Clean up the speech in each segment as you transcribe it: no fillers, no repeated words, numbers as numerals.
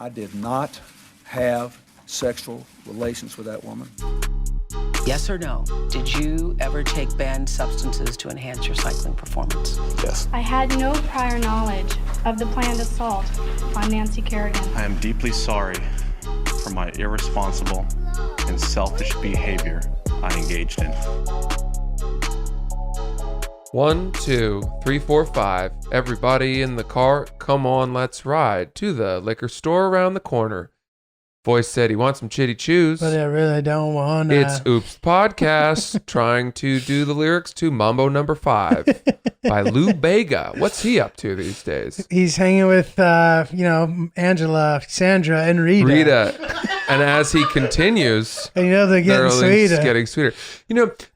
I did not have sexual relations with that woman. Yes or no? Did you ever take banned substances to enhance your cycling performance? Yes. I had no prior knowledge of the planned assault on Nancy Kerrigan. I am deeply sorry for my irresponsible and selfish behavior I engaged in. 1, 2, 3, 4, 5. Everybody in the car, come on, let's ride to the liquor store around the corner. Voice said he wants some chitty chews. But I really don't want to. It's Oops Podcast trying to do the lyrics to Mambo Number 5 by Lou Bega. What's he up to these days? He's hanging with, Angela, Sandra, and Rita. And as he continues, And they're getting sweeter. getting sweeter.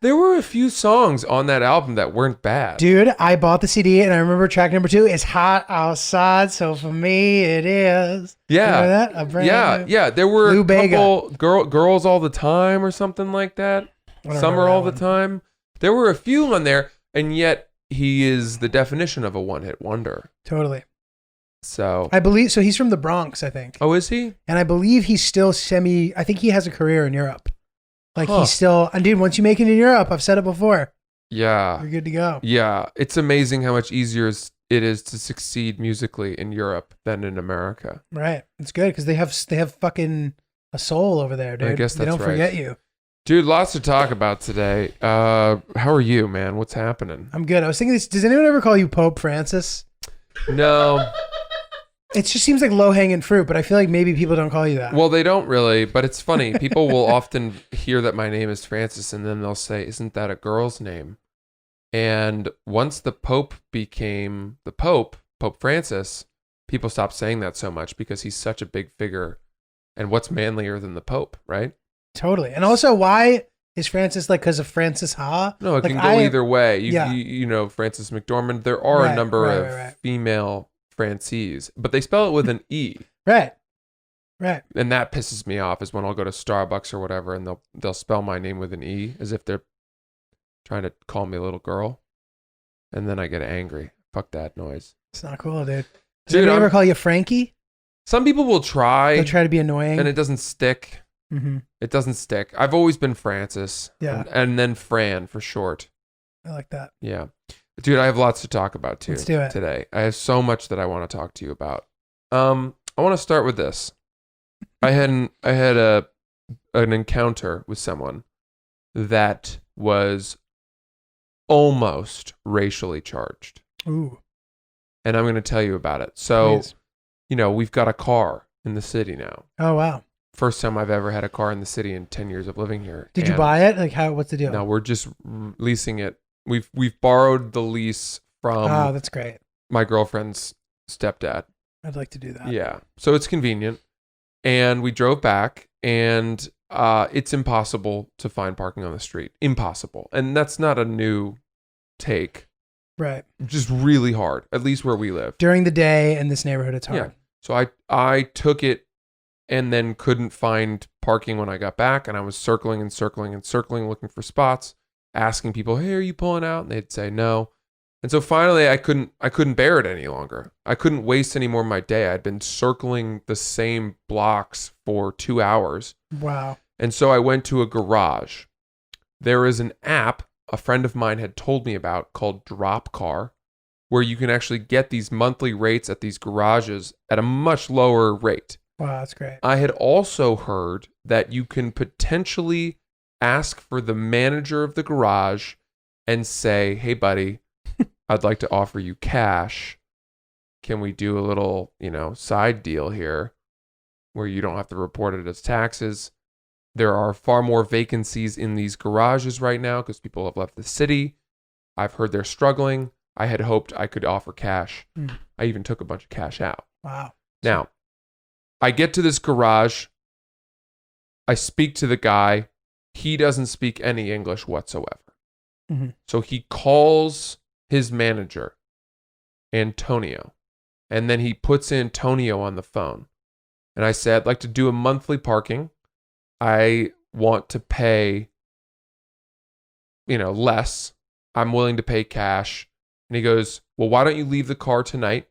There were a few songs on that album that weren't bad. Dude, I bought the CD and I remember track number 2 is Hot Outside, so for me it is. Yeah. Remember that? Yeah. There were Lou a couple Girls All the Time or something like that. Summer All the Time. There were a few on there, and yet he is the definition of a one-hit wonder. Totally. So I believe, so he's from the Bronx, I think. Oh, is he? And I believe he's still I think he has a career in Europe. He's still, and dude, once you make it in Europe, I've said it before, Yeah. you're good to go. Yeah. It's amazing how much easier it is to succeed musically in Europe than in America. Right. It's good because they have fucking a soul over there, dude. I guess they that's don't right. forget you. Dude, lots to talk about today. How are you, man? What's happening? I'm good. I was thinking this, does anyone ever call you Pope Francis? No. It just seems like low-hanging fruit, but I feel like maybe people don't call you that. Well, they don't really, but it's funny. People will often hear that my name is Francis, and then they'll say, isn't that a girl's name? And once the Pope became the Pope Francis, people stopped saying that so much because he's such a big figure. And what's manlier than the Pope, right? Totally. And also, why is Francis because of Francis Ha? No, it can go either way. You know, Francis McDormand. There are a number of female Frances, but they spell it with an E. Right. And that pisses me off is when I'll go to Starbucks or whatever and they'll spell my name with an E as if they're trying to call me a little girl. And then I get angry. Fuck that noise. It's not cool, dude. Does anybody ever call you Frankie? Some people will try. They'll try to be annoying. And it doesn't stick. Mm-hmm. It doesn't stick. I've always been Francis. Yeah. And then Fran for short. I like that. Yeah. Dude, I have lots to talk about too. Let's do it. Today. I have so much that I want to talk to you about. I want to start with this. I had an encounter with someone that was almost racially charged. Ooh. And I'm going to tell you about it. So, Please. We've got a car in the city now. Oh, wow. First time I've ever had a car in the city in 10 years of living here. Did you buy it? What's the deal? No, we're just leasing it. We've borrowed the lease from Oh, that's great. my girlfriend's stepdad. I'd like to do that. Yeah. So it's convenient. And we drove back and it's impossible to find parking on the street. Impossible. And that's not a new take. Right. Just really hard, at least where we live. During the day in this neighborhood, it's hard. Yeah. So I took it and then couldn't find parking when I got back. And I was circling looking for spots, asking people, hey, are you pulling out? And they'd say no. And so finally I couldn't bear it any longer. I couldn't waste any more of my day. I'd been circling the same blocks for 2 hours. Wow. And so I went to a garage. There is an app a friend of mine had told me about called Drop Car, where you can actually get these monthly rates at these garages at a much lower rate. Wow, that's great. I had also heard that you can potentially ask for the manager of the garage and say, hey, buddy, I'd like to offer you cash. Can we do a little, side deal here where you don't have to report it as taxes? There are far more vacancies in these garages right now because people have left the city. I've heard they're struggling. I had hoped I could offer cash. I even took a bunch of cash out. Wow. Now, I get to this garage. I speak to the guy. He doesn't speak any English whatsoever. Mm-hmm. So he calls his manager, Antonio, and then he puts Antonio on the phone. And I said, I'd like to do a monthly parking. I want to pay, less. I'm willing to pay cash. And he goes, well, why don't you leave the car tonight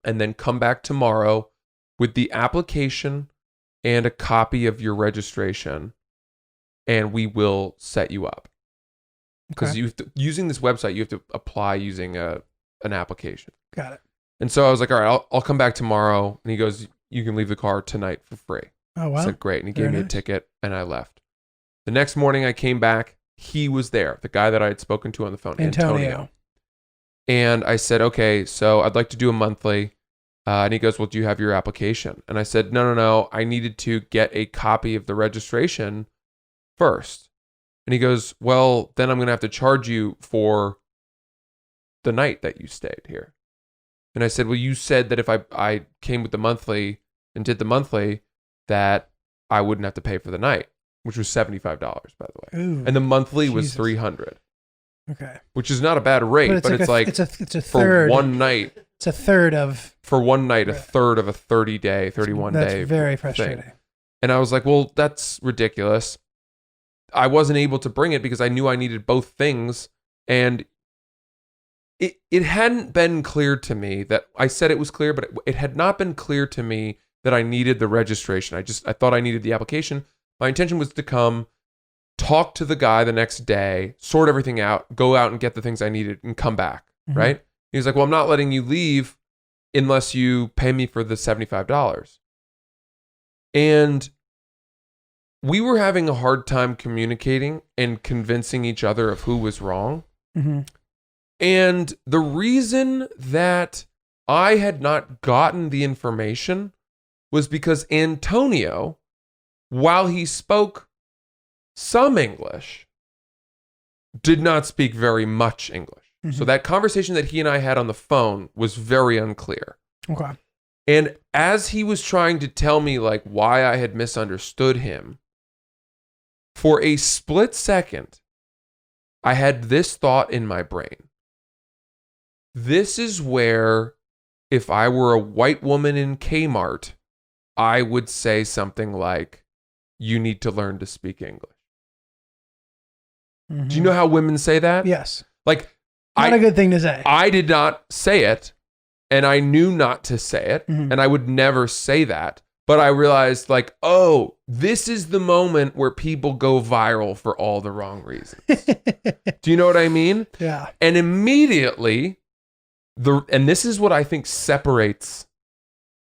and then come back tomorrow with the application and a copy of your registration, and we will set you up. Because using this website, you have to apply using an application. Got it. And so I was like, all right, I'll come back tomorrow. And he goes, you can leave the car tonight for free. Oh, wow. I said, great. And he Very gave me a nice. ticket, and I left. The next morning I came back. He was there, the guy that I had spoken to on the phone, Antonio. And I said, okay, so I'd like to do a monthly. And he goes, well, do you have your application? And I said, no. I needed to get a copy of the registration first. And he goes, well, then I'm going to have to charge you for the night that you stayed here. And I said, well, you said that if I came with the monthly and did the monthly, that I wouldn't have to pay for the night, which was $75, by the way. Ooh, And the monthly was Jesus. $300, Okay. which is not a bad rate, but it's like it's a for third. one night. It's a third of. For one night, a Right. third of a 30-day, 31-day. That's very thing. frustrating. And I was like, well, that's ridiculous. I wasn't able to bring it because I knew I needed both things. And it hadn't been clear to me that I said it was clear, but it had not been clear to me that I needed the registration. I thought I needed the application. My intention was to come, talk to the guy the next day, sort everything out, go out and get the things I needed and come back. Mhm. Right. He was like, well, I'm not letting you leave unless you pay me for the $75. And we were having a hard time communicating and convincing each other of who was wrong. Mm-hmm. And the reason that I had not gotten the information was because Antonio, while he spoke some English, did not speak very much English. Mm-hmm. So that conversation that he and I had on the phone was very unclear. Okay. And as he was trying to tell me like why I had misunderstood him, for a split second, I had this thought in my brain. This is where, if I were a white woman in Kmart, I would say something like, you need to learn to speak English. Mm-hmm. Do you know how women say that? Yes. Like, Not a good thing to say. I did not say it, and I knew not to say it, Mhm. and I would never say that. But I realized, like, oh, this is the moment where people go viral for all the wrong reasons. Do you know what I mean? Yeah. And immediately, and this is what I think separates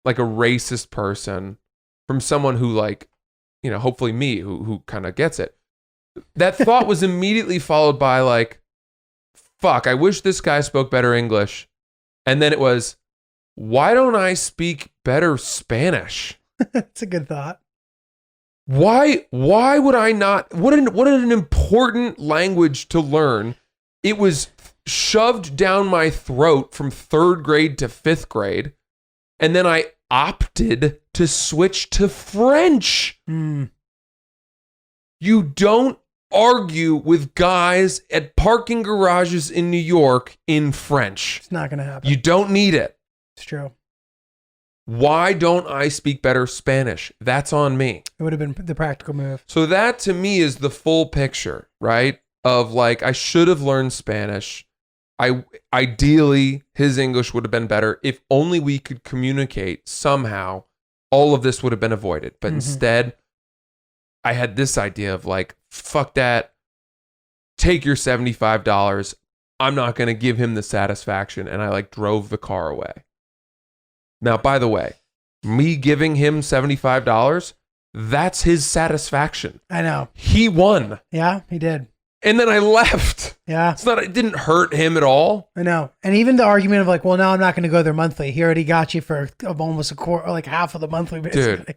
like a racist person from someone who, like, you know, hopefully me, who kind of gets it. That thought was immediately followed by like, fuck, I wish this guy spoke better English. And then it was, why don't I speak better Spanish? That's a good thought. Why would I not? What an important language to learn. It was shoved down my throat from 3rd grade to 5th grade. And then I opted to switch to French. Mm. You don't argue with guys at parking garages in New York in French. It's not going to happen. You don't need it. It's true. Why don't I speak better Spanish? That's on me. It would have been the practical move. So that to me is the full picture, right? Of like, I should have learned Spanish. Ideally, his English would have been better. If only we could communicate somehow, all of this would have been avoided. But instead, I had this idea of like, fuck that. Take your $75. I'm not going to give him the satisfaction. And I like drove the car away. Now, by the way, me giving him $75, that's his satisfaction. I know. He won. Yeah, he did. And then I left. Yeah, It didn't hurt him at all. I know. And even the argument of like, well, now I'm not going to go there monthly. He already got you for almost a quarter, or like half of the monthly, basically.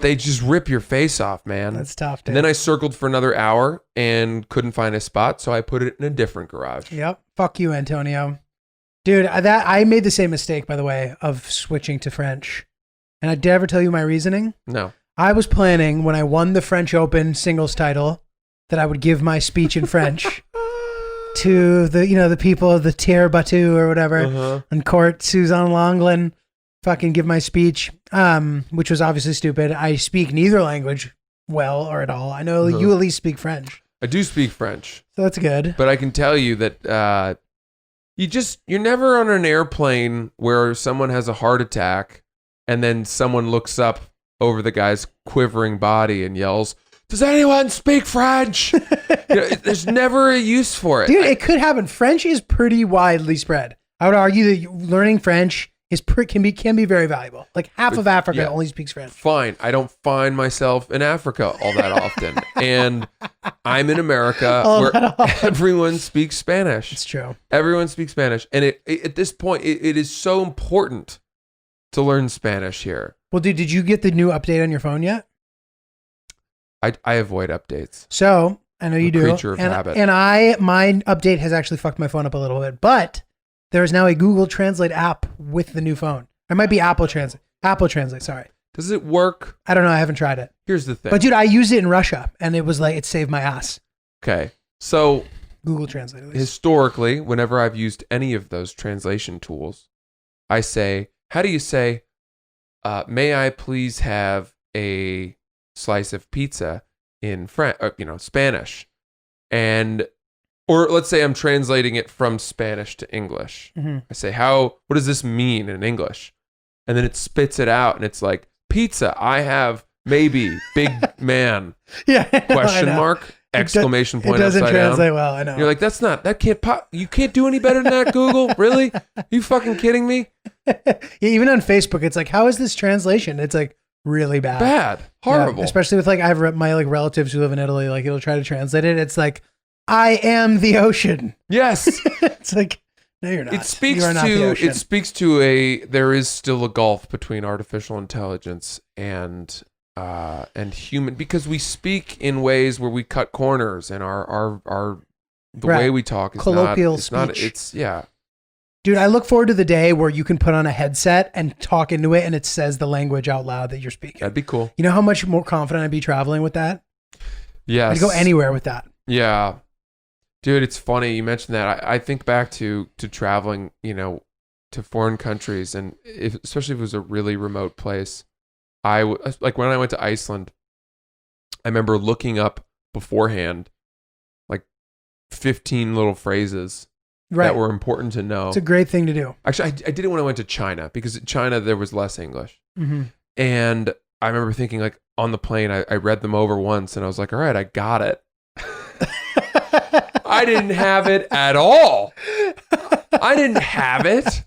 They just rip your face off, man. That's tough, dude. And then I circled for another hour and couldn't find a spot, so I put it in a different garage. Yep. Fuck you, Antonio. Dude, I made the same mistake, by the way, of switching to French. And did I ever tell you my reasoning? No. I was planning when I won the French Open singles title that I would give my speech in French to the people of the Terre Battue or whatever on court, Suzanne Lenglen, fucking give my speech, which was obviously stupid. I speak neither language well or at all. I know you at least speak French. I do speak French. So that's good. But I can tell you that you're never on an airplane where someone has a heart attack and then someone looks up over the guy's quivering body and yells, "Does anyone speak French?" There's never a use for it. Dude, it could happen. French is pretty widely spread. I would argue that learning French can be very valuable. Like half of Africa only speaks French. Fine. I don't find myself in Africa all that often. And I'm in America where everyone speaks Spanish. It's true. Everyone speaks Spanish. And at this point, it is so important to learn Spanish here. Well, dude, did you get the new update on your phone yet? I avoid updates. So I know you do. Creature of habit. And my update has actually fucked my phone up a little bit, but there is now a Google Translate app with the new phone. It might be Apple Translate. Apple Translate, sorry. Does it work? I don't know. I haven't tried it. Here's the thing. But dude, I used it in Russia and it was like, it saved my ass. Okay. So Google Translate, at least. Historically, whenever I've used any of those translation tools, I say, how do you say, may I please have a slice of pizza in Spanish? Or let's say I'm translating it from Spanish to English. Mm-hmm. I say, what does this mean in English? And then it spits it out and it's like, pizza, I have maybe, big man, question mark, exclamation point upside down. It doesn't translate well, I know. You're like, you can't do any better than that, Google? Really? You fucking kidding me? Even on Facebook, it's like, how is this translation? It's like really bad. Bad. Horrible. Yeah, especially with like, I have my like relatives who live in Italy, like it'll try to translate it. It's like, I am the ocean. Yes. It's like, no, you're not. It speaks you are not the ocean. It speaks to there is still a gulf between artificial intelligence and human, because we speak in ways where we cut corners and the way we talk is colloquial speech. Speech. Yeah. Dude, I look forward to the day where you can put on a headset and talk into it and it says the language out loud that you're speaking. That'd be cool. You know how much more confident I'd be traveling with that? Yes. I'd go anywhere with that. Yeah. Dude, it's funny you mentioned that. I think back to traveling, to foreign countries, and especially if it was a really remote place. Like when I went to Iceland, I remember looking up beforehand like 15 little phrases that were important to know. It's a great thing to do. Actually, I did it when I went to China, because in China there was less English. Mm-hmm. And I remember thinking, like, on the plane, I read them over once and I was like, all right, I got it. I didn't have it at all. I didn't have it.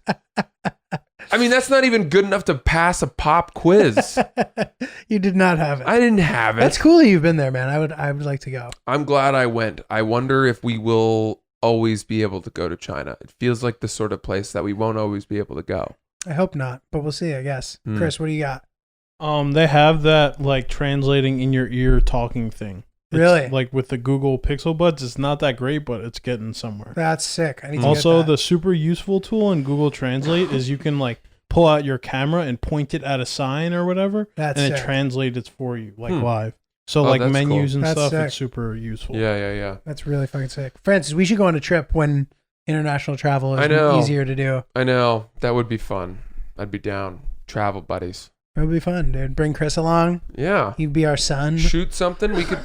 I mean, that's not even good enough to pass a pop quiz. You did not have it. I didn't have it. That's cool that you've been there, man. I would like to go. I'm glad I went. I wonder if we will always be able to go to China. It feels like the sort of place that we won't always be able to go. I hope not, but we'll see, I guess. Chris, what do you got? They have that like translating in your ear talking thing. Really? Like with the Google Pixel Buds, it's not that great, but it's getting somewhere. That's sick. I need to Also, get that. the super useful tool in Google Translate is you can like pull out your camera and point it at a sign or whatever, That's and it sick. translates it for you like live. So like that's menus cool. and That's stuff, sick. it's super useful. Yeah. That's really fucking sick. Francis, we should go on a trip when international travel I is know. easier to do. I know. That would be fun. I'd be down. Travel buddies. It would be fun, dude. Bring Chris along. Yeah. He'd be our son. Shoot something. We could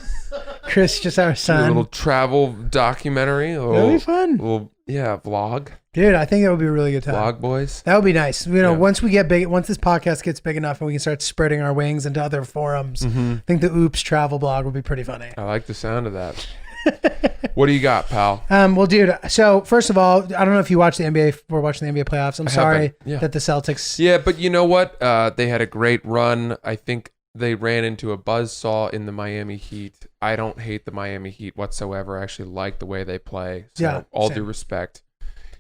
Chris, just our do a son. little travel documentary. That would be fun. Vlog. Dude, I think that would be a really good time. Vlog boys. That would be nice. You know, Yeah. once this podcast gets big enough and we can start spreading our wings into other forums, I think the Oops travel blog would be pretty funny. I like the sound of that. What do you got, pal? Well, dude, so first of all, I don't know if you watched the NBA. We're watching the NBA playoffs. I'm sorry Yeah. that the Celtics. Yeah, but you know what? They had a great run. I think they ran into a buzzsaw in the Miami Heat. I don't hate the Miami Heat whatsoever. I actually like the way they play. So Yeah, all same. due respect.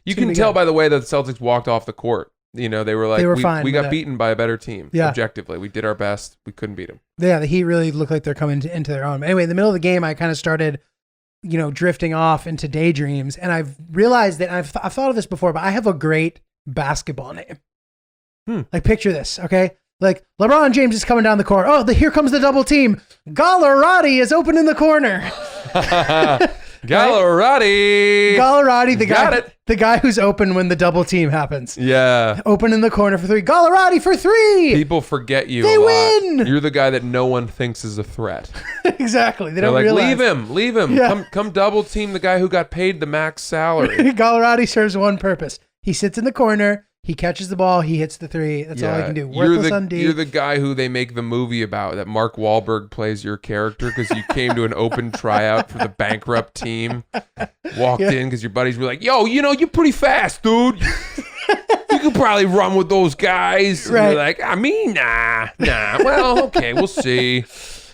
You It's gonna can be tell good. by the way that the Celtics walked off the court. You know, they were like, They were fine we with got it. beaten by a better team. Yeah. Objectively. We did our best. We couldn't beat them. Yeah, the Heat really look like they're coming into their own. Anyway, in the middle of the game, I kind of started, drifting off into daydreams, and I've realized that I've thought of this before, but I have a great basketball name. Like, picture this, okay? Like, LeBron James is coming down the court. Oh, here comes the double team. Gallinari is open in the corner. Gallinari. Gallinari, Got the guy who's open when the double team happens. Yeah. Open in the corner for three. Gallinari for three. People forget you They a lot. win! You're the guy that no one thinks is a threat. Exactly. They They're don't like, realize. leave him. Yeah. Come double team the guy who got paid the max salary. Gallinari serves one purpose. He sits in the corner. He catches the ball. He hits the three. That's all I can do. You're Worthless on D. You're the guy who they make the movie about, that Mark Wahlberg plays your character because you came to an open tryout for the bankrupt team. Walked in because your buddies were like, yo, you're pretty fast, dude. You could probably run with those guys. Right. And you're like, I mean, nah. Well, okay, we'll see.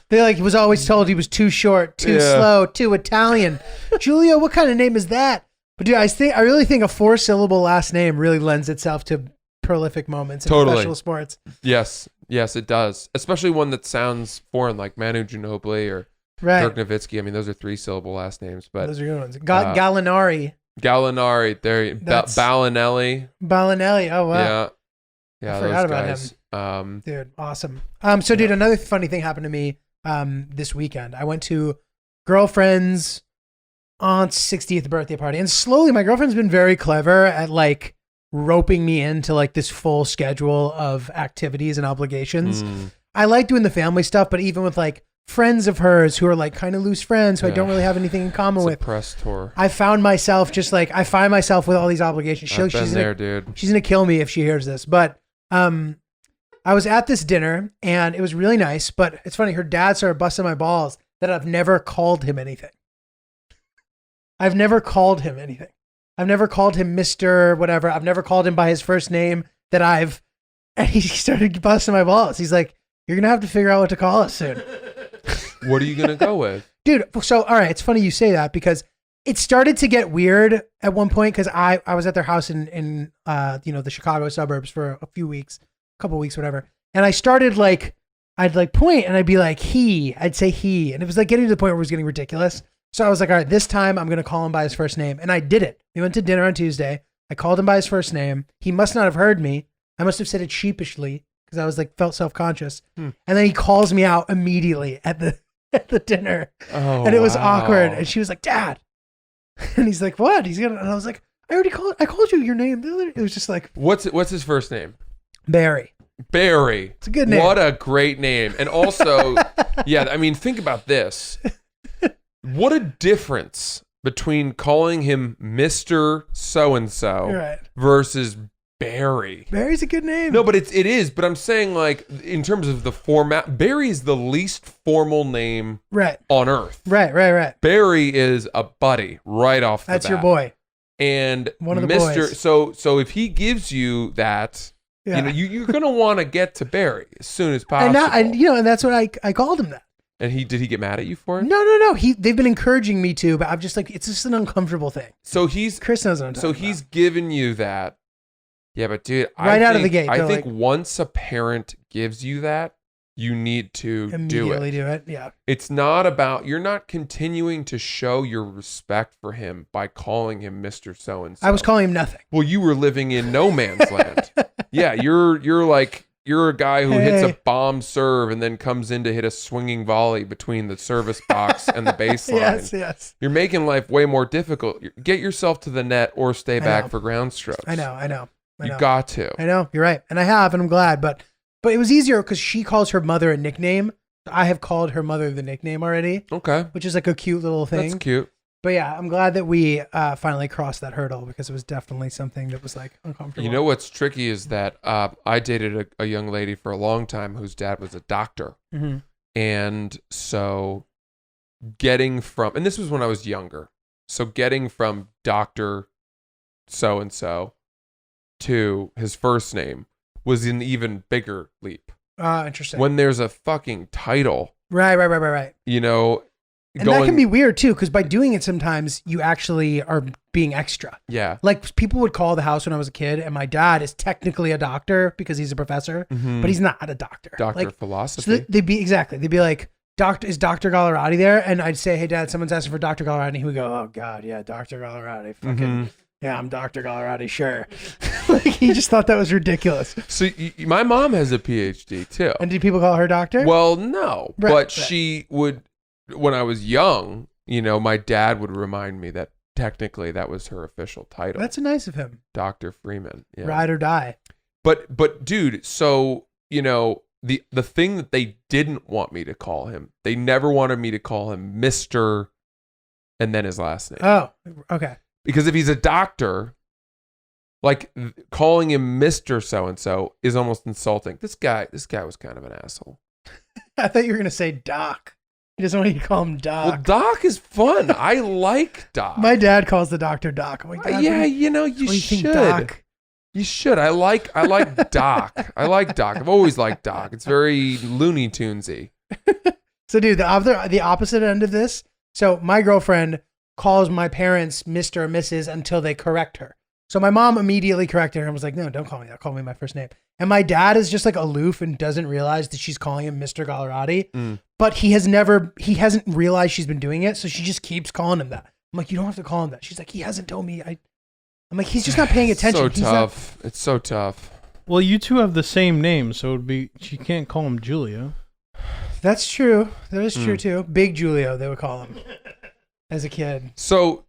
He was always told he was too short, too slow, too Italian. Giulio, what kind of name is that? But dude, I really think a 4-syllable last name really lends itself to prolific moments in professional sports. Yes, it does. Especially one that sounds foreign, like Manu Ginobili or Dirk Nowitzki. I mean, those are 3-syllable last names, but those are good ones. Gallinari. Ballinelli. Ballinelli. Oh wow. Yeah. I forgot those guys. about him. Dude, awesome. So dude, another funny thing happened to me this weekend. I went to girlfriend's aunt's 60th birthday party, and slowly my girlfriend's been very clever at like roping me into like this full schedule of activities and obligations. I like doing the family stuff, but even with like friends of hers who are like kind of loose friends who I don't really have anything in common with, press tour. I found myself just like, I find myself with all these obligations. I've been there, dude. She's gonna kill me if she hears this, but I was at this dinner and it was really nice, but it's funny, her dad started busting my balls that I've never called him anything. I've never called him anything. I've never called him Mr. whatever. I've never called him by his first name and he started busting my balls. He's like, you're going to have to figure out what to call us soon. What are you going to go with? Dude, so, all right, it's funny you say that because it started to get weird at one point because I was at their house in the Chicago suburbs for a couple weeks, whatever. And I started like, I'd like point and I'd be like, I'd say he. And it was like getting to the point where it was getting ridiculous. So I was like, all right, this time I'm going to call him by his first name. And I did it. We went to dinner on Tuesday. I called him by his first name. He must not have heard me. I must have said it sheepishly because I was like, felt self-conscious. And then he calls me out immediately at the dinner. Oh, and it was awkward. And she was like, Dad. And he's like, what? And I was like, I called you your name. It was just like. What's his first name? Barry. It's a good name. What a great name. And also, I mean, think about this. What a difference between calling him Mr. So-and-so versus Barry. Barry's a good name. No, but it is. But I'm saying, like, in terms of the format, Barry is the least formal name on earth. Right. Barry is a buddy right off the bat. That's your boy. And one of the Mr. boys. So if he gives you that, you're going to want to get to Barry as soon as possible. And that's what I called him that. And did he get mad at you for it? No. They've been encouraging me to, but I'm just like, it's just an uncomfortable thing. So Chris knows what I'm talking about. So he's given you that. Yeah, but dude, out of the gate, I think once a parent gives you that, you need to immediately do it. Yeah. It's not about, you're not continuing to show your respect for him by calling him Mr. So-and-so. I was calling him nothing. Well, you were living in no man's land. Yeah, you're a guy who hits a bomb serve and then comes in to hit a swinging volley between the service box and the baseline. Yes. You're making life way more difficult. Get yourself to the net or stay back for ground strokes. I know. You got to. I know. You're right. And I have, and I'm glad. But it was easier because she calls her mother a nickname. I have called her mother the nickname already. Okay. Which is like a cute little thing. That's cute. But yeah, I'm glad that we finally crossed that hurdle because it was definitely something that was like uncomfortable. You know what's tricky is that I dated a young lady for a long time whose dad was a doctor. Mm-hmm. And so getting from, and this was when I was younger. So getting from Dr. So-and-so to his first name was an even bigger leap. Interesting. When there's a fucking title. Right. You know. And that can be weird too, because by doing it sometimes you actually are being extra. Yeah. Like people would call the house when I was a kid, and my dad is technically a doctor because he's a professor, but he's not a doctor. Doctor of philosophy. So they'd be like, is Dr. Gallinari there? And I'd say, hey dad, someone's asking for Dr. Gallinari. And he would go, oh God, yeah, Dr. Gallinari. Fucking, yeah, I'm Dr. Gallinari, sure. Like he just thought that was ridiculous. So my mom has a PhD too. And did people call her doctor? Well, no, but she would. When I was young, my dad would remind me that technically that was her official title. That's nice of him. Dr. Freeman. Yeah. Ride or die. But dude, so, the thing that they didn't want me to call him, they never wanted me to call him Mr. and then his last name. Oh, okay. Because if he's a doctor, Like calling him Mr. So-and-so is almost insulting. This guy was kind of an asshole. I thought you were gonna say Doc. He doesn't want you to call him Doc. Well, Doc is fun. I like Doc. My dad calls the doctor Doc. I'm like, Dad, Yeah, what you know, do you you think, should. Doc? You should. I like Doc. I like Doc. I've always liked Doc. It's very Looney Tunesy. So, dude, the opposite end of this. So, my girlfriend calls my parents Mr. or Mrs. until they correct her. So, my mom immediately corrected her and was like, no, don't call me that. Call me my first name. And my dad is just like aloof and doesn't realize that she's calling him Mr. Gallinari. But he hasn't realized she's been doing it. So, she just keeps calling him that. I'm like, you don't have to call him that. She's like, he hasn't told me. I'm like, he's just not paying attention. So tough. It's so tough. Well, you two have the same name, so it'd be she can't call him Giulio. That's true. That is true too. Big Giulio, they would call him as a kid. So,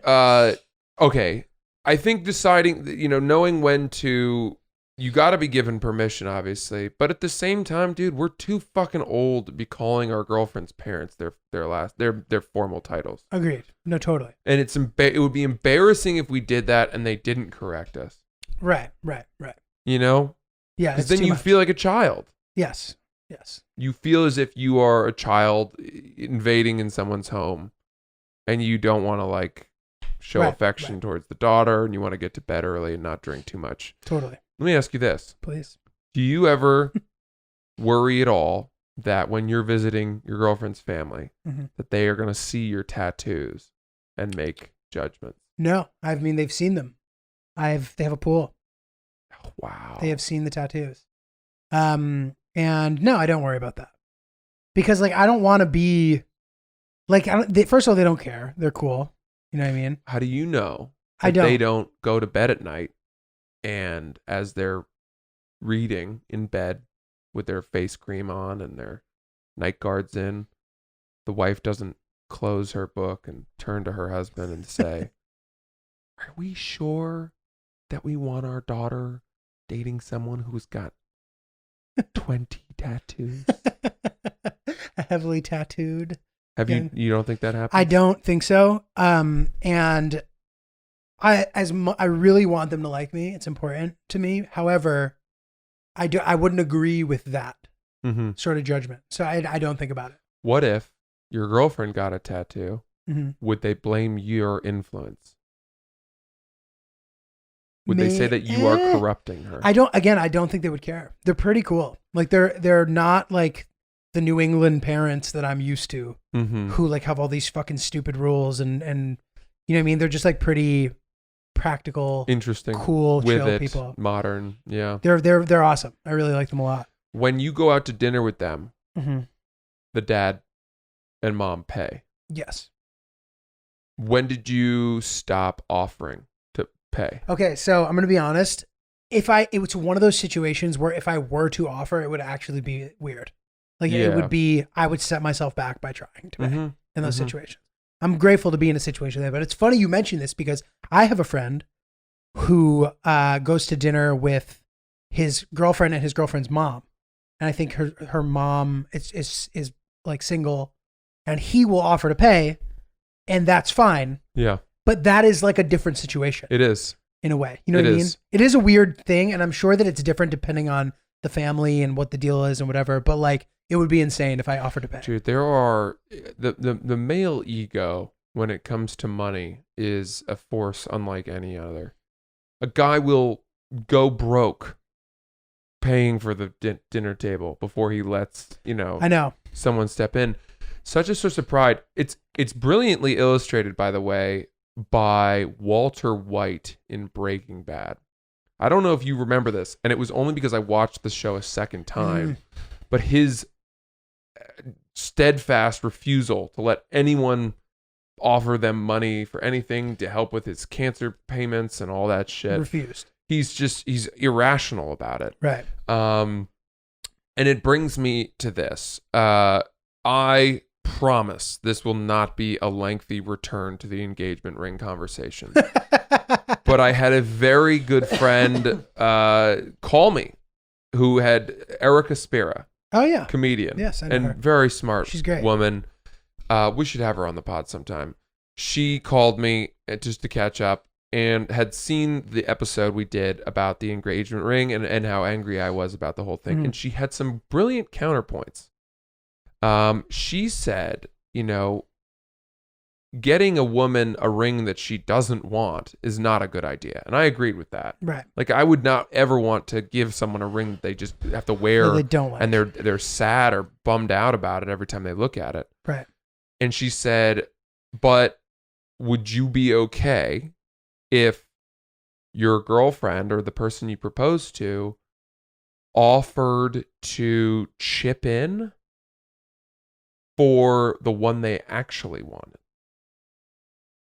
okay. I think deciding, knowing when to, you got to be given permission, obviously. But at the same time, dude, we're too fucking old to be calling our girlfriend's parents their formal titles. Agreed. No, totally. And it would be embarrassing if we did that and they didn't correct us. Right. You know? Yeah. Because then you feel like a child. Yes. You feel as if you are a child invading in someone's home and you don't want to show affection towards the daughter and you want to get to bed early and not drink too much. Totally. Let me ask you this. Please. Do you ever worry at all that when you're visiting your girlfriend's family, that they are going to see your tattoos and make judgments? No. I mean, they've seen them. They have a pool. Wow. They have seen the tattoos. And no, I don't worry about that. Because I don't want to be first of all, they don't care. They're cool. You know what I mean? How do you know I that don't. they don't go to bed at night and as they're reading in bed with their face cream on and their night guards in, the wife doesn't close her book and turn to her husband and say, are we sure that we want our daughter dating someone who's got 20 tattoos? Heavily tattooed. You don't think that happens? I don't think so. And I really want them to like me. It's important to me. However, I wouldn't agree with that sort of judgment. So I don't think about it. What if your girlfriend got a tattoo? Would they blame your influence? Would they say that you are corrupting her? I don't think they would care. They're pretty cool. They're not like the New England parents that I'm used to who have all these fucking stupid rules and you know what I mean? They're just pretty practical, interesting, cool, with chill it, people. Modern. Yeah. They're awesome. I really like them a lot. When you go out to dinner with them, the dad and mom pay. Yes. When did you stop offering to pay? Okay, so I'm going to be honest. It was one of those situations where if I were to offer, it would actually be weird. It would be, I would set myself back by trying to pay in those situations. I'm grateful to be in a situation like that, but it's funny you mention this because I have a friend who goes to dinner with his girlfriend and his girlfriend's mom. And I think her mom is single and he will offer to pay and that's fine. Yeah. But that is a different situation. It is. In a way. You know what I mean? It is a weird thing and I'm sure that it's different depending on the family and what the deal is and whatever. But it would be insane if I offered to pay. Dude, there are the male ego when it comes to money is a force unlike any other. A guy will go broke paying for the dinner table before he lets, I know, someone step in. Such a source of pride. It's brilliantly illustrated, by the way, by Walter White in Breaking Bad. I don't know if you remember this, and it was only because I watched the show a second time, but his steadfast refusal to let anyone offer them money for anything to help with his cancer payments and all that shit. Refused. He's irrational about it. Right. And it brings me to this. I promise this will not be a lengthy return to the engagement ring conversation. But I had a very good friend call me who had Erica Spira. Oh, yeah. Comedian. Yes, I know and her. Very smart. She's great. Woman. We should have her on the pod sometime. She called me just to catch up and had seen the episode we did about the engagement ring and how angry I was about the whole thing. Mhm. And she had some brilliant counterpoints. She said, getting a woman a ring that she doesn't want is not a good idea. And I agreed with that. Right. Like, I would not ever want to give someone a ring that they just have to wear. That they don't like. And they're sad or bummed out about it every time they look at it. Right. And she said, but would you be okay if your girlfriend or the person you proposed to offered to chip in for the one they actually wanted?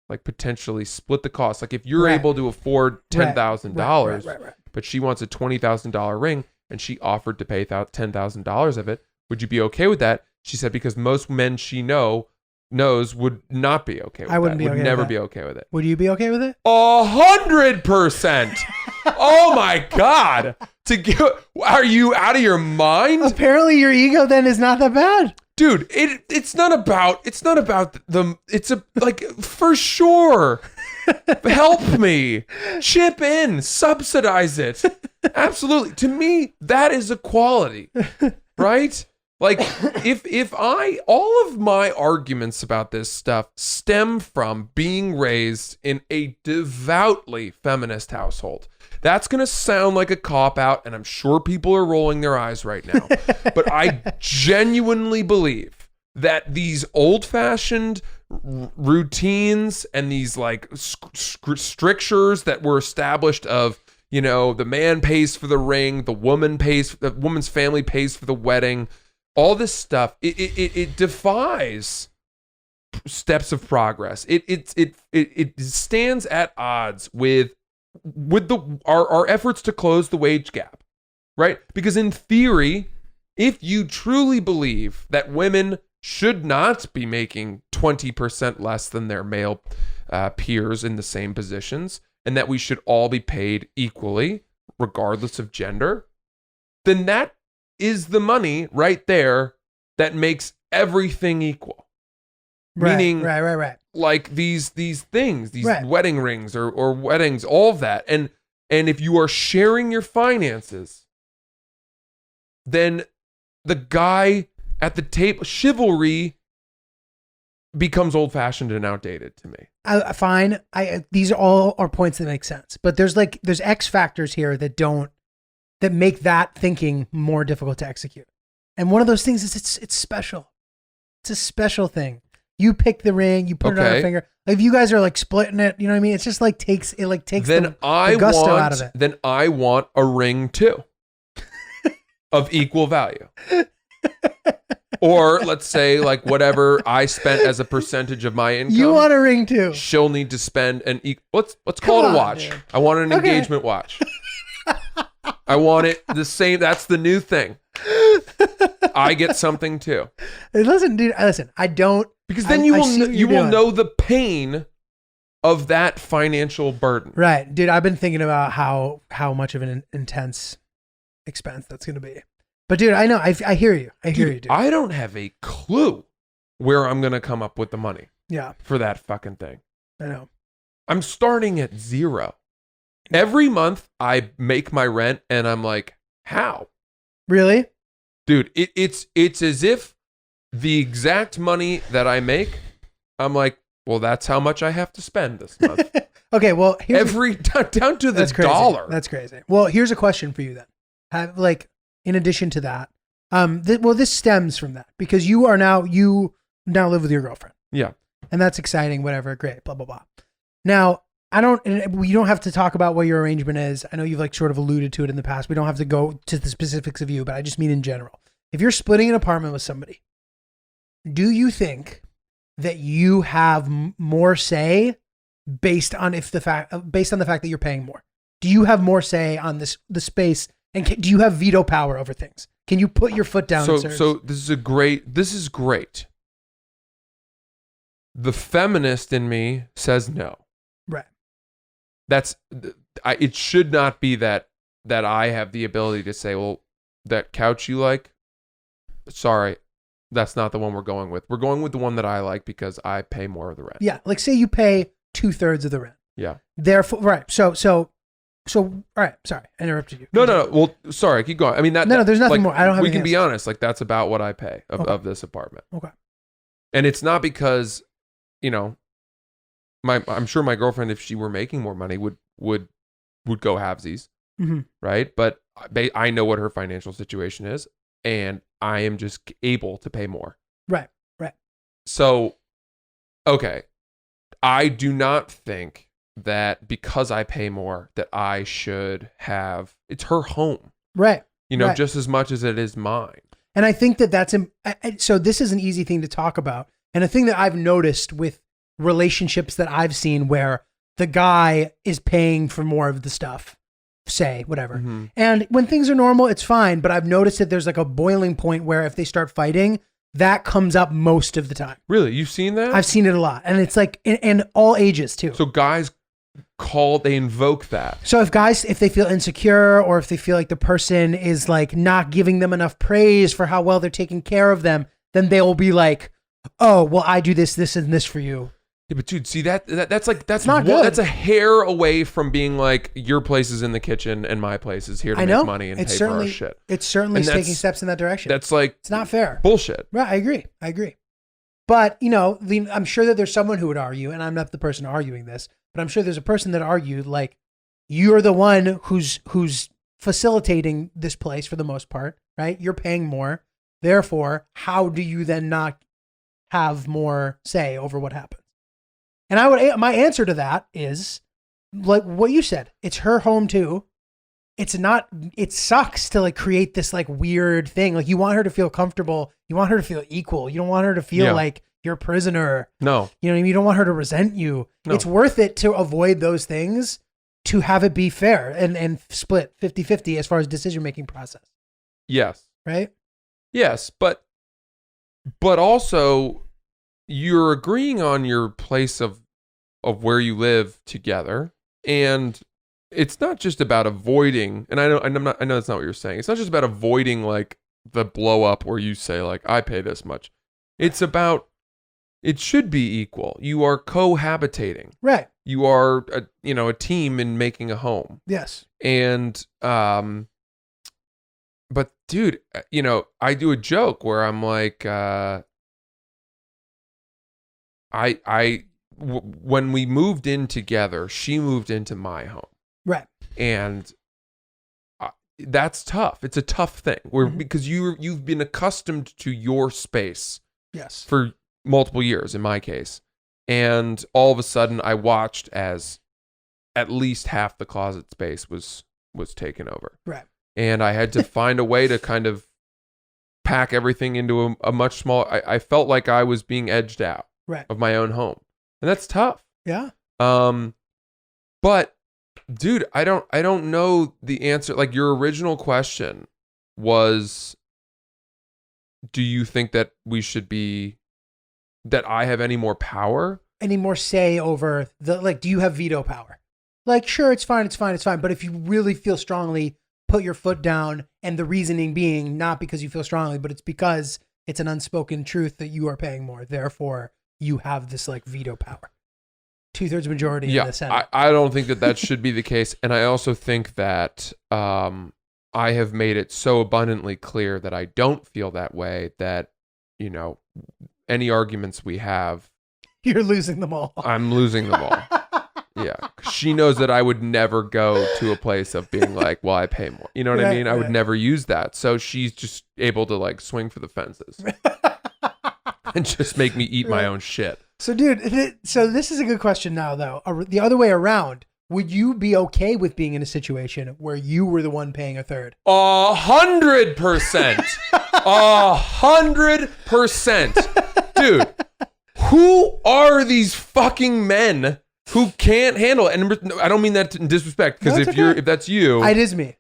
Like, potentially split the cost. Like, if you're Right. able to afford $10,000, Right. but she wants a $20,000 ring and she offered to pay $10,000 of it, would you be okay with that? She said, because most men she knows would not be okay with that. I wouldn't be would okay with never that. be okay with it. Would you be okay with it? 100%. Oh my God. Are you out of your mind? Apparently your ego then is not that bad. Dude, it's not about for sure. Help me. Chip in, subsidize it. Absolutely. To me, that is equality. Right? Like, if all of my arguments about this stuff stem from being raised in a devoutly feminist household. That's going to sound like a cop-out, and I'm sure people are rolling their eyes right now. But I genuinely believe that these old-fashioned routines and these, like, strictures that were established of, the man pays for the ring, the woman's family pays for the wedding, all this stuff, it defies steps of progress. It stands at odds with our efforts to close the wage gap, right? Because in theory, if you truly believe that women should not be making 20% less than their male peers in the same positions, and that we should all be paid equally, regardless of gender, then that is the money right there that makes everything equal. Right, Meaning, right. like these things, these Right. wedding rings or weddings, all of that. And if you are sharing your finances, then the guy at the table, chivalry becomes old-fashioned and outdated to me. Fine. These all are points that make sense, but there's X factors here that make that thinking more difficult to execute. And one of those things is it's special. It's a special thing. You pick the ring, you put it on Okay. a finger. Like, if you guys are like splitting it, you know what I mean? It's just like takes the gusto out of it. Then I want a ring too, of equal value. Or let's say, like, whatever I spent as a percentage of my income. You want a ring too. She'll need to spend let's call Come it a on, watch. dude. I want an Okay. engagement watch. I want it the same. That's the new thing. I get something too. Listen, dude. Listen. I don't. Because then I you will see what you you're will doing. know the pain of that financial burden. Right, dude. I've been thinking about how much of an intense expense that's going to be. But dude, I know. I hear you. I hear you, dude. I don't have a clue where I'm going to come up with the money Yeah, for that fucking thing. I know. I'm starting at zero. Every month I make my rent and I'm like, how? Really? Dude, it's as if the exact money that I make, I'm like, well, that's how much I have to spend this month. Okay. Well, here's Down to the that's crazy. dollar. That's crazy. Well, here's a question for you then. In addition to that, this stems from that because you now live with your girlfriend. Yeah. And that's exciting. Whatever. Great. Blah blah blah. Now, we don't have to talk about what your arrangement is. I know you've sort of alluded to it in the past. We don't have to go to the specifics of you, but I just mean in general. If you're splitting an apartment with somebody, do you think that you have more say based on the fact that you're paying more? Do you have more say on the space, and do you have veto power over things? Can you put your foot down? So this is great. The feminist in me says no. Right. It should not be that I have the ability to say, well, that couch you like, sorry, that's not the one we're going with. We're going with the one that I like because I pay more of the rent. Yeah, like say you pay 2/3 of the rent. Yeah. Therefore, right. So, all right. Sorry, I interrupted you. No. Well, sorry. Keep going. I mean, No, there's nothing more. I don't have We anything can be else. honest. Like, that's about what I pay of, Okay. of this apartment. Okay. And it's not because, you know, I'm sure my girlfriend, if she were making more money, would go halvesies, Mm-hmm. right? But I know what her financial situation is, and I am just able to pay more. Right. So, okay, I do not think that because I pay more that I should have. It's her home, Right. you know, Right. just as much as it is mine. And I think that's so. This is an easy thing to talk about, and a thing that I've noticed with relationships that I've seen where the guy is paying for more of the stuff, say whatever, Mm-hmm. and when things are normal, it's fine. But I've noticed that there's like a boiling point where if they start fighting, that comes up most of the time. Really, you've seen that? I've seen it a lot, and it's like in all ages too. So guys they invoke that. So if they feel insecure or if they feel like the person is like not giving them enough praise for how well they're taking care of them, then they will be like, oh, well, I do this, and this for you. Yeah, but dude, see that's not good. That's a hair away from being like your place is in the kitchen and my place is here to I know. make money and It's pay for our certainly shit. It's certainly And taking that's- steps in that direction. That's like It's not fair. bullshit. Right, I agree. But, you know, I'm sure that there's someone who would argue, and I'm not the person arguing this, but I'm sure there's a person that argued like you're the one who's facilitating this place for the most part, right? You're paying more. Therefore, how do you then not have more say over what happens? And my answer to that is like what you said. It's her home too. It sucks to like create this like weird thing. Like you want her to feel comfortable. You want her to feel equal. You don't want her to feel Yeah. like you're a prisoner. No. You know what I mean? You don't want her to resent you. No. It's worth it to avoid those things to have it be fair and split 50-50 as far as decision-making process. Yes. Right? Yes, but also you're agreeing on your place of where you live together, and it's not just about avoiding. And I know that's not what you're saying. It's not just about avoiding like the blow up where you say like I pay this much. It's about it should be equal. You are cohabitating. Right. You are a team in making a home. Yes. And but dude, I do a joke where I'm like, when we moved in together, she moved into my home, Right. and that's tough. It's a tough thing because you've been accustomed to your space Yes. for multiple years in my case, and all of a sudden I watched as at least half the closet space was taken over. Right. And I had to find a way to kind of pack everything into a much smaller. I felt like I was being edged out Right. of my own home, and that's tough. Yeah. But dude, I don't know the answer. Like your original question was, do you think that that I have any more power? Any more say over do you have veto power? Like, sure, it's fine. But if you really feel strongly, put your foot down. And the reasoning being not because you feel strongly, but it's because it's an unspoken truth that you are paying more. Therefore, you have this like veto power. 2/3 majority in the Senate. I don't think that should be the case. And I also think that I have made it so abundantly clear that I don't feel that way, that, any arguments we have, You're losing them all. I'm losing them all. Yeah. She knows that I would never go to a place of being like, well, I pay more. You know what I Right, mean? I would right. never use that. So she's just able to like swing for the fences and just make me eat my own shit. So, dude, so this is a good question now, though. The other way around, would you be okay with being in a situation where you were the one paying a third? 100%. 100%. Dude, who are these fucking men who can't handle it? And I don't mean that in disrespect, because No, it's if okay. that's you, It is me.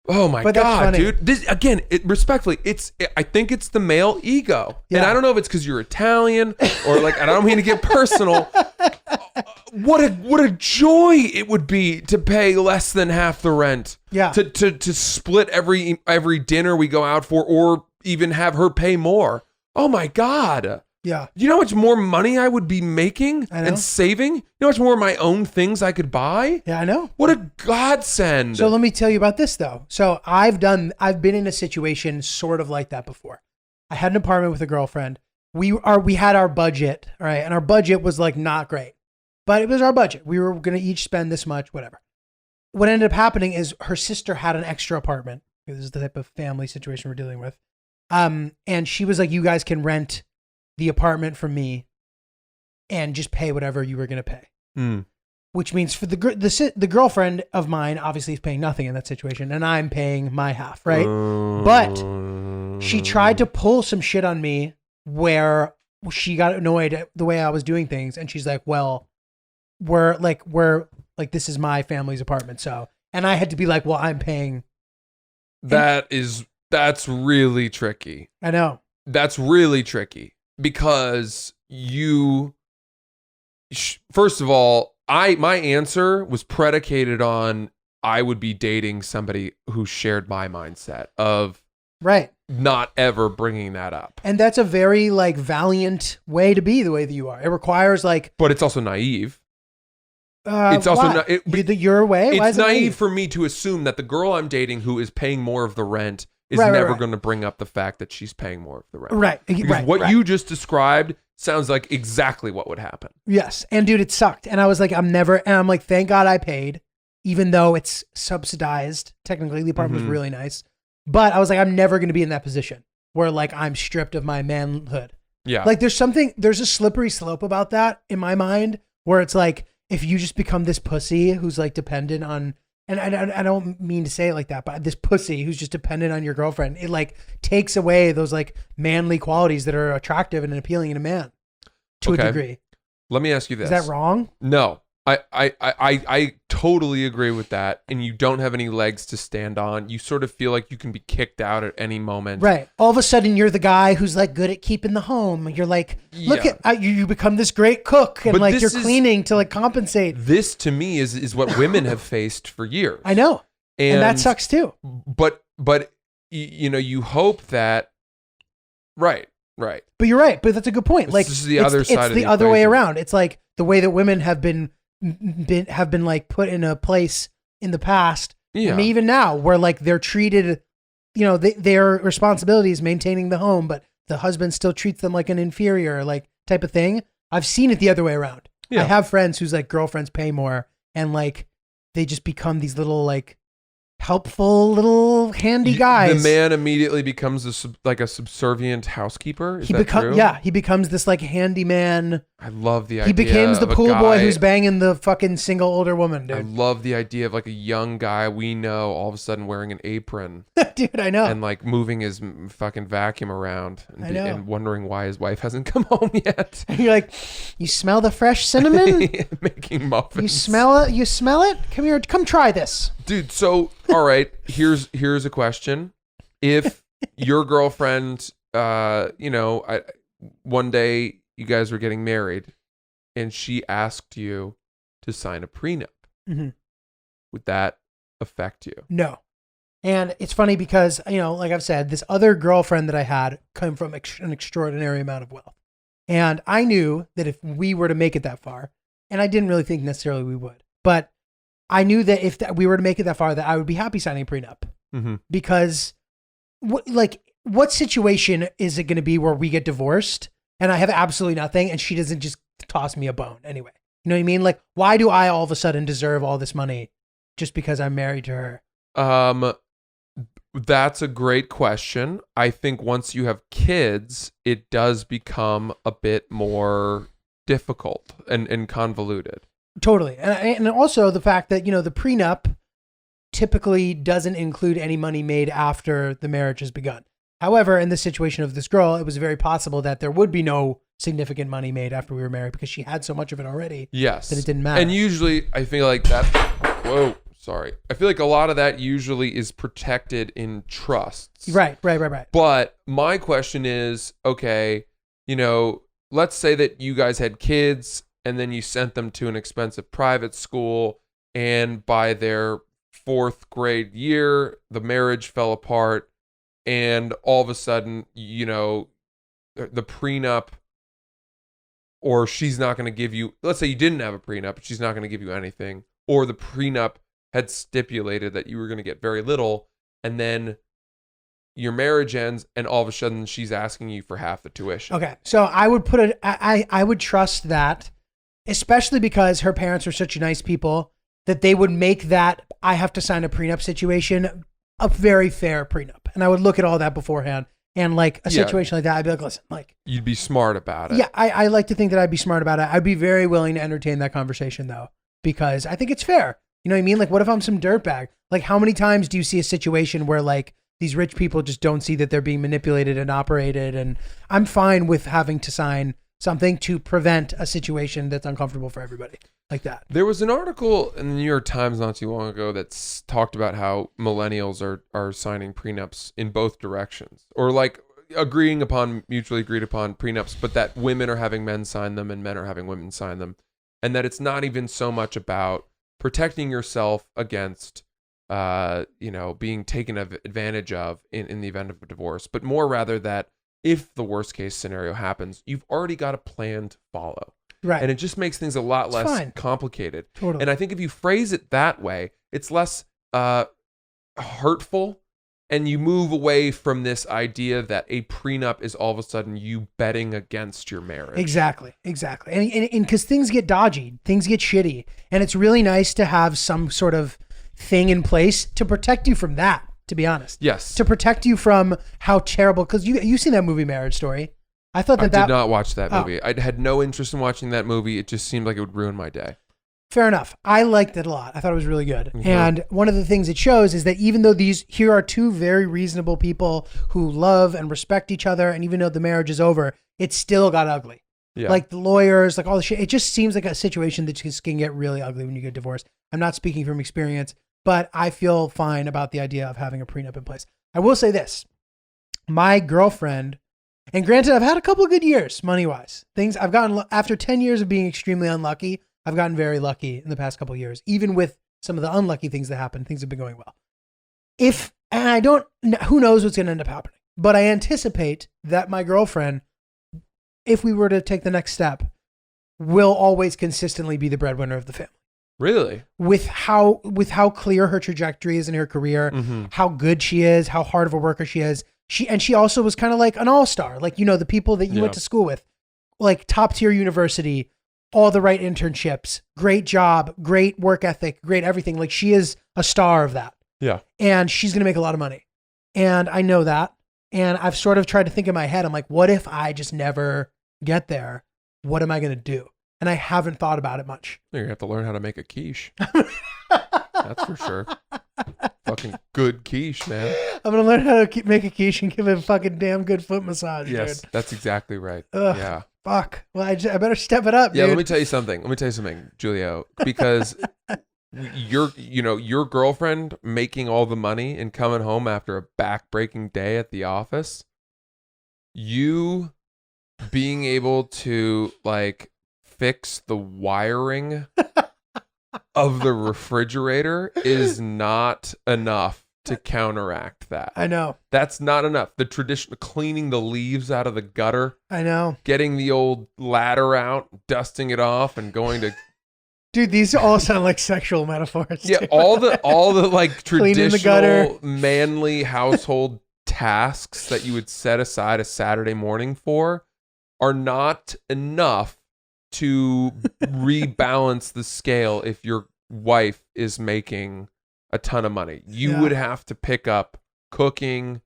oh my But that's God, funny. dude. This again, respectfully, I think it's the male ego. And Yeah. I don't know if it's because you're Italian or like, and I don't mean to get personal. What a joy it would be to pay less than half the rent. Yeah. To split every dinner we go out for, or even have her pay more. Oh my God. Yeah. You know how much more money I would be making I know. and saving? You know how much more of my own things I could buy? Yeah, I know. What a godsend. So let me tell you about this though. So I've been in a situation sort of like that before. I had an apartment with a girlfriend. We had our budget, all right, and our budget was like not great, but it was our budget. We were going to each spend this much, whatever. What ended up happening is her sister had an extra apartment. This is the type of family situation we're dealing with. And she was like, you guys can rent the apartment from me and just pay whatever you were going to pay. Which means for the girlfriend of mine obviously is paying nothing in that situation, and I'm paying my half, right? But she tried to pull some shit on me where she got annoyed at the way I was doing things, and she's like, well, we're like this is my family's apartment, so, and I had to be like, well, I'm paying. That's really tricky. I know. That's really tricky because first of all, my answer was predicated on I would be dating somebody who shared my mindset of right, not ever bringing that up. And that's a very like valiant way to be the way that you are. It requires like, but it's also naive. It's also your way. It's naive for me to assume that the girl I'm dating who is paying more of the rent is never going to bring up the fact that she's paying more of the rent. Right. Because what you just described sounds like exactly what would happen. Yes. And dude, it sucked. And I was like, I'm like, thank God I paid, even though it's subsidized. Technically, the apartment was really nice. But I was like, I'm never going to be in that position where like I'm stripped of my manhood. Yeah. Like there's a slippery slope about that in my mind where it's like, if you just become this pussy who's like dependent on, and I don't mean to say it like that, but this pussy who's just dependent on your girlfriend, it like takes away those like manly qualities that are attractive and appealing in a man to a degree. Let me ask you this. Is that wrong? No, I totally agree with that. And you don't have any legs to stand on. You sort of feel like you can be kicked out at any moment. Right. All of a sudden you're the guy who's like good at keeping the home. You're like, look at you become this great cook and like you're cleaning to like compensate. This to me is what women have faced for years. I know. And that sucks too. But you hope that, right. But you're right. But that's a good point. Like this is the other side of the other way around. It's like the way that women have been like put in a place in the past, and even now, where like they're treated, their responsibility is maintaining the home, but the husband still treats them like an inferior, like type of thing. I've seen it the other way around. I have friends whose like girlfriends pay more, and like they just become these little like helpful little handy guys. The man immediately becomes a subservient housekeeper. Is that true? Yeah, he becomes this like handyman. I love the idea. He becomes the pool boy who's banging the fucking single older woman, dude. I love the idea of like a young guy we know all of a sudden wearing an apron. Dude, I know. And like moving his fucking vacuum around and wondering why his wife hasn't come home yet. And you're like, you smell the fresh cinnamon? Making muffins. You smell it? You smell it? Come here. Come try this. Dude, so, all right, here's a question. If your girlfriend, one day you guys were getting married and she asked you to sign a prenup, would that affect you? No. And it's funny because, like I've said, this other girlfriend that I had came from an extraordinary amount of wealth. And I knew that if we were to make it that far, and I didn't really think necessarily we would, but I knew that if we were to make it that far, that I would be happy signing a prenup. Because what situation is it going to be where we get divorced and I have absolutely nothing and she doesn't just toss me a bone anyway? You know what I mean? Like, why do I all of a sudden deserve all this money just because I'm married to her? That's a great question. I think once you have kids, it does become a bit more difficult and convoluted. Totally. And also the fact that, the prenup typically doesn't include any money made after the marriage has begun. However, in the situation of this girl, it was very possible that there would be no significant money made after we were married because she had so much of it already. Yes. That it didn't matter. And usually I feel like that, I feel like a lot of that usually is protected in trusts. Right. But my question is, okay, let's say that you guys had kids and then you sent them to an expensive private school, and by their 4th grade year, the marriage fell apart, and all of a sudden, the prenup or she's not going to give you, let's say you didn't have a prenup, but she's not going to give you anything, or the prenup had stipulated that you were going to get very little, and then your marriage ends and all of a sudden she's asking you for half the tuition. Okay. So I would put it, I would trust that, especially because her parents are such nice people, that they would make that I have to sign a prenup situation a very fair prenup. And I would look at all that beforehand. And like a situation like that, I'd be like, listen, like, you'd be smart about it. Yeah, I like to think that I'd be smart about it. I'd be very willing to entertain that conversation though, because I think it's fair. You know what I mean? Like, what if I'm some dirtbag? Like, how many times do you see a situation where like these rich people just don't see that they're being manipulated and operated? And I'm fine with having to sign something to prevent a situation that's uncomfortable for everybody like that. There was an article in the New York Times not too long ago that's talked about how millennials are signing prenups in both directions, or like mutually agreed upon prenups, but that women are having men sign them and men are having women sign them. And that it's not even so much about protecting yourself against, being taken advantage of in the event of a divorce, but more rather that if the worst case scenario happens, you've already got a plan to follow. Right. And it just makes things a lot less complicated. Totally. And I think if you phrase it that way, it's less hurtful, and you move away from this idea that a prenup is all of a sudden you betting against your marriage. Exactly. And because things get dodgy, things get shitty. And it's really nice to have some sort of thing in place to protect you from that, to be honest. Yes. To protect you from how terrible, because you've seen that movie Marriage Story. I thought that I did not watch that movie. I had no interest in watching that movie. It just seemed like it would ruin my day. Fair enough. I liked it a lot. I thought it was really good. Mm-hmm. And one of the things it shows is that even though here are two very reasonable people who love and respect each other, and even though the marriage is over, it still got ugly. Yeah. Like the lawyers, like all the shit. It just seems like a situation that just can get really ugly when you get divorced. I'm not speaking from experience, but I feel fine about the idea of having a prenup in place. I will say this. My girlfriend, and granted, I've had a couple of good years, money-wise. I've gotten, after 10 years of being extremely unlucky, I've gotten very lucky in the past couple of years. Even with some of the unlucky things that happened, things have been going well. Who knows what's going to end up happening. But I anticipate that my girlfriend, if we were to take the next step, will always consistently be the breadwinner of the family. Really? With how clear her trajectory is in her career, mm-hmm. how good she is, how hard of a worker she is. She also was kind of like an all-star, like, the people that you went to school with, like top tier university, all the right internships, great job, great work ethic, great everything. Like, she is a star of that. Yeah. And she's going to make a lot of money. And I know that. And I've sort of tried to think in my head, I'm like, what if I just never get there? What am I going to do? And I haven't thought about it much. You're going to have to learn how to make a quiche. That's for sure. Fucking good quiche, man. I'm going to learn how to make a quiche and give it a fucking damn good foot massage, yes, dude. That's exactly right. Ugh, yeah. Fuck. Well, I better step it up, yeah, dude. let me tell you something, Giulio, because your girlfriend making all the money and coming home after a back-breaking day at the office, you being able to like fix the wiring of the refrigerator is not enough to counteract that. I know. That's not enough. The tradition, cleaning the leaves out of the gutter. I know. Getting the old ladder out, dusting it off, and going to. Dude, these all sound like sexual metaphors. Yeah, too. all the like Cleaning the gutter. traditional manly household tasks that you would set aside a Saturday morning for are not enough to rebalance the scale if your wife is making a ton of money. You would have to pick up cooking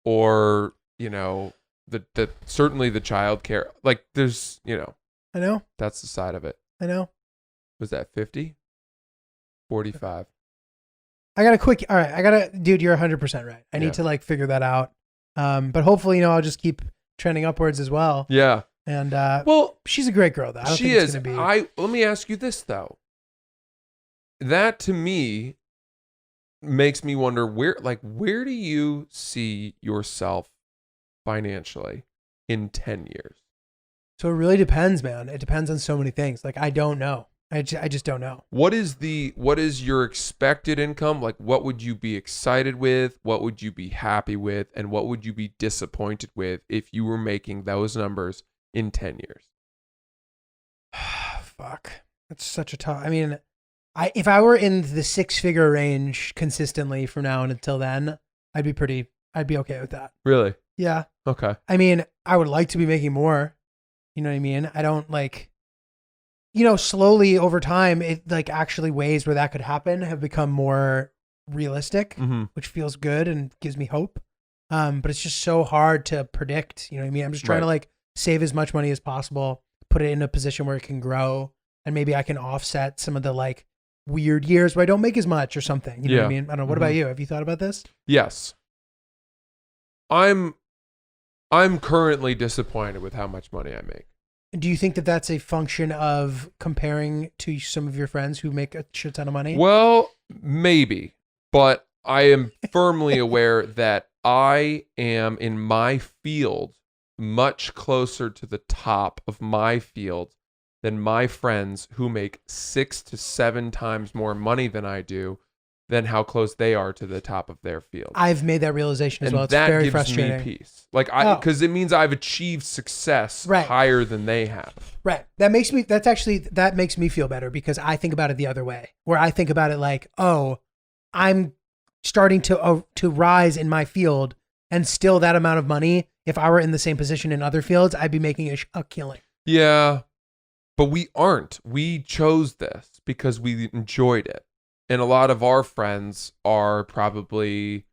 or, the certainly the childcare. Like there's, I know. That's the side of it. I know. Was that 50? 45. Dude, you're 100% right. I need to like figure that out. But hopefully, I'll just keep trending upwards as well. Yeah. And well, she's a great girl though. I don't she think is. It's gonna be... Let me ask you this though. That to me makes me wonder where do you see yourself financially in 10 years? So it really depends, man. It depends on so many things. Like I don't know. I just don't know. What is your expected income? Like what would you be excited with? What would you be happy with? And what would you be disappointed with if you were making those numbers in 10 years? fuck. That's such a tough. I mean, if I were in the 6-figure range consistently from now until then, I'd be okay with that. Really? Yeah. Okay. I mean, I would like to be making more. You know what I mean? I don't like, slowly over time, it like actually ways where that could happen have become more realistic, which feels good and gives me hope. But it's just so hard to predict. You know what I mean? I'm just trying to like save as much money as possible, put it in a position where it can grow, and maybe I can offset some of the like weird years where I don't make as much or something. You know what I mean? I don't know. What about you? Have you thought about this? Yes. I'm currently disappointed with how much money I make. Do you think that that's a function of comparing to some of your friends who make a shit ton of money? Well, maybe, but I am firmly aware that I am in my field much closer to the top of my field than my friends who make 6 to 7 times more money than I do, than how close they are to the top of their field. I've made that realization as and well. It's that very gives frustrating. me peace. Like because it means I've achieved success higher than they have. Right. That makes me feel better because I think about it the other way, where I think about it like, oh, I'm starting to rise in my field, and still that amount of money, if I were in the same position in other fields, I'd be making a killing. Yeah, but we aren't. We chose this because we enjoyed it. And a lot of our friends are probably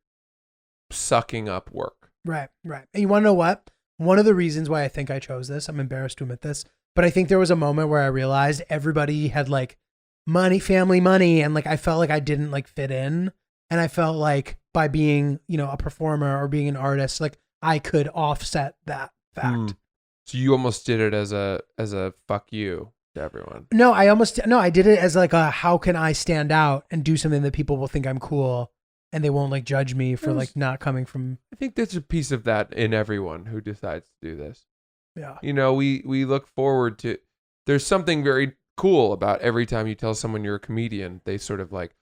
sucking up work. Right. And you want to know what? One of the reasons why I think I chose this, I'm embarrassed to admit this, but I think there was a moment where I realized everybody had like money, family money, and like I felt like I didn't like fit in. And I felt like by being, a performer or being an artist, like I could offset that fact. So you almost did it as a fuck you to everyone. No, I did it as like a how can I stand out and do something that people will think I'm cool and they won't like judge me for like not coming from. I think there's a piece of that in everyone who decides to do this. Yeah. We look forward to, there's something very cool about every time you tell someone you're a comedian, they sort of like,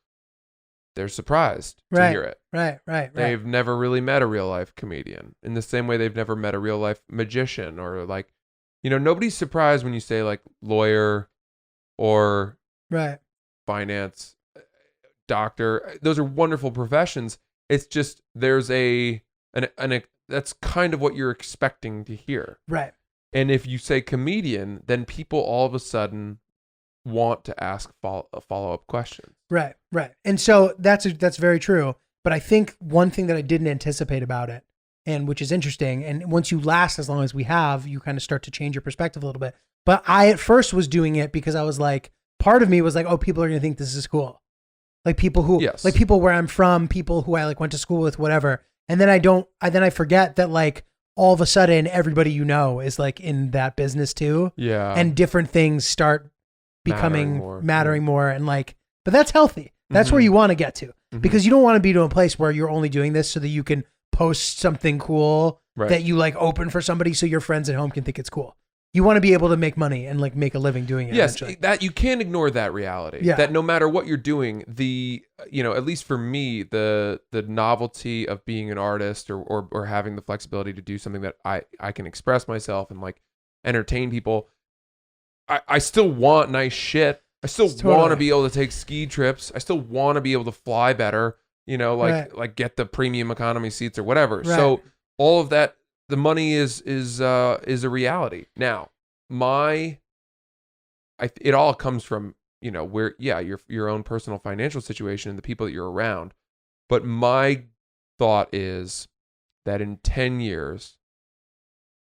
they're surprised to hear it. Right. They've never really met a real life comedian in the same way they've never met a real life magician or like, nobody's surprised when you say like lawyer or finance, doctor. Those are wonderful professions. It's just there's that's kind of what you're expecting to hear. Right. And if you say comedian, then people all of a sudden want to ask follow-up questions. Right. And so that's very true. But I think one thing that I didn't anticipate about it, and which is interesting, and once you last as long as we have, you kind of start to change your perspective a little bit. But I at first was doing it because I was like, part of me was like, oh, people are going to think this is cool. Like people who, like people where I'm from, people who I like went to school with, whatever. And then I forget that like all of a sudden everybody is like in that business too. Yeah. And different things start becoming mattering more and like, but that's healthy. That's where you want to get to because you don't want to be to a place where you're only doing this so that you can post something cool that you like open for somebody so your friends at home can think it's cool. You want to be able to make money and like make a living doing it. Yes, eventually. that you can't ignore that reality. Yeah. That no matter what you're doing, at least for me, the novelty of being an artist or having the flexibility to do something that I can express myself and like entertain people. I still want nice shit. I still want to be able to take ski trips. I still want to be able to fly better, like get the premium economy seats or whatever. Right. So all of that, the money is a reality. Now, it all comes from, where, your own personal financial situation and the people that you're around. But my thought is that in 10 years,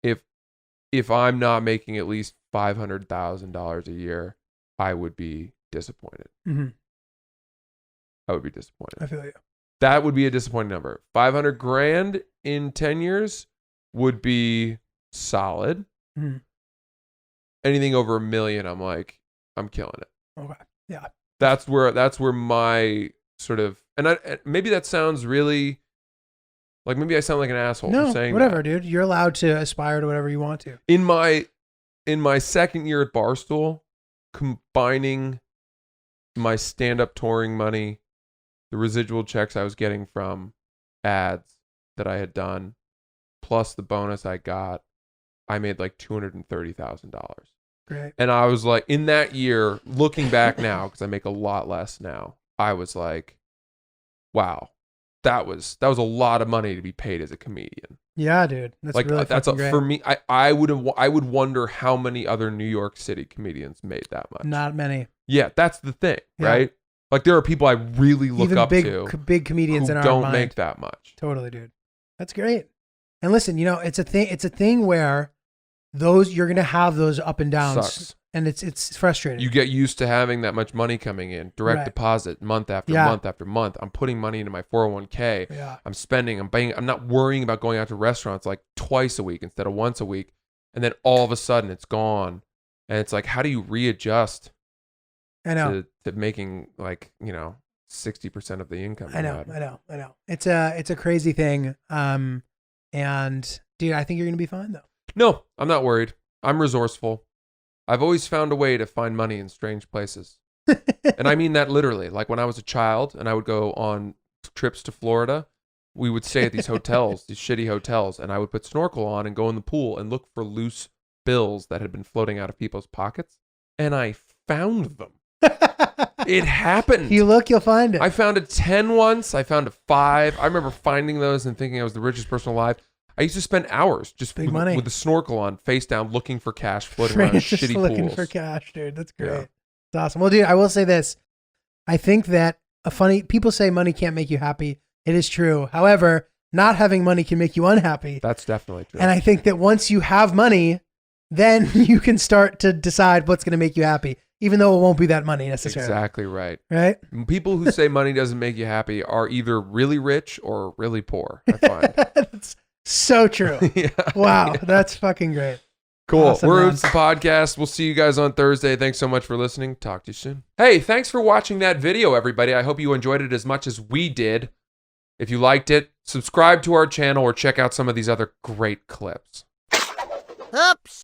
if I'm not making at least $500,000 a year, I would be disappointed. Mm-hmm. I would be disappointed. I feel you. That would be a disappointing number. 500 grand in 10 years would be solid. Mm-hmm. Anything over $1 million, I'm like, I'm killing it. Okay. Yeah. That's where my sort of, and maybe that sounds really, like maybe I sound like an asshole for saying whatever, that. dude. You're allowed to aspire to whatever you want to. In my second year at Barstool, combining my stand-up touring money, the residual checks I was getting from ads that I had done, plus the bonus I got, I made like $230,000 Great. And I was like, in that year, looking back now, because I make a lot less now, I was like, wow, that was a lot of money to be paid as a comedian. Yeah, dude. That's Like really that's fucking great. for me. I would wonder how many other New York City comedians made that much. Not many. Yeah, that's the thing, Yeah. right? Like there are people I really look Even up big, to big comedians who in our don't mind. make that much. Totally, dude. That's great. And listen, you know, it's a thing where you're gonna have those up and downs, Sucks. and it's frustrating. You get used to having that much money coming in, direct Right. deposit, month after Yeah. month after month. I'm putting money into my 401k. Yeah. I'm spending. I'm paying. I'm not worrying about going out to restaurants like twice a week instead of once a week. And then all of a sudden it's gone, and it's like, how do you readjust I know. to making like 60% of the income? I you know. had? I know. It's a crazy thing. And dude, I think you're gonna be fine though. No, I'm not worried. I'm resourceful. I've always found a way to find money in strange places. And I mean that literally. Like when I was a child and I would go on trips to Florida, we would stay at these hotels, these shitty hotels, and I would put snorkel on and go in the pool and look for loose bills that had been floating out of people's pockets. And I found them. It happened. You look, you'll find it. I found a 10 once. I found a 5. I remember finding those and thinking I was the richest person alive. I used to spend hours just Big money. with the snorkel on, face down, looking for cash floating Fran's around just shitty looking pools. for cash, dude. That's great. Yeah. It's awesome. Well, dude, I will say this. I think that people say money can't make you happy. It is true. However, not having money can make you unhappy. That's definitely true. And I think that once you have money, then you can start to decide what's going to make you happy, even though it won't be that money necessarily. Exactly right. Right? People who say money doesn't make you happy are either really rich or really poor, I find. That's so true. Yeah. Wow. That's fucking great. Cool. Awesome, We're man. It's the podcast. We'll see you guys on Thursday. Thanks so much for listening. Talk to you soon. Hey, thanks for watching that video, everybody. I hope you enjoyed it as much as we did. If you liked it, subscribe to our channel or check out some of these other great clips. Oops.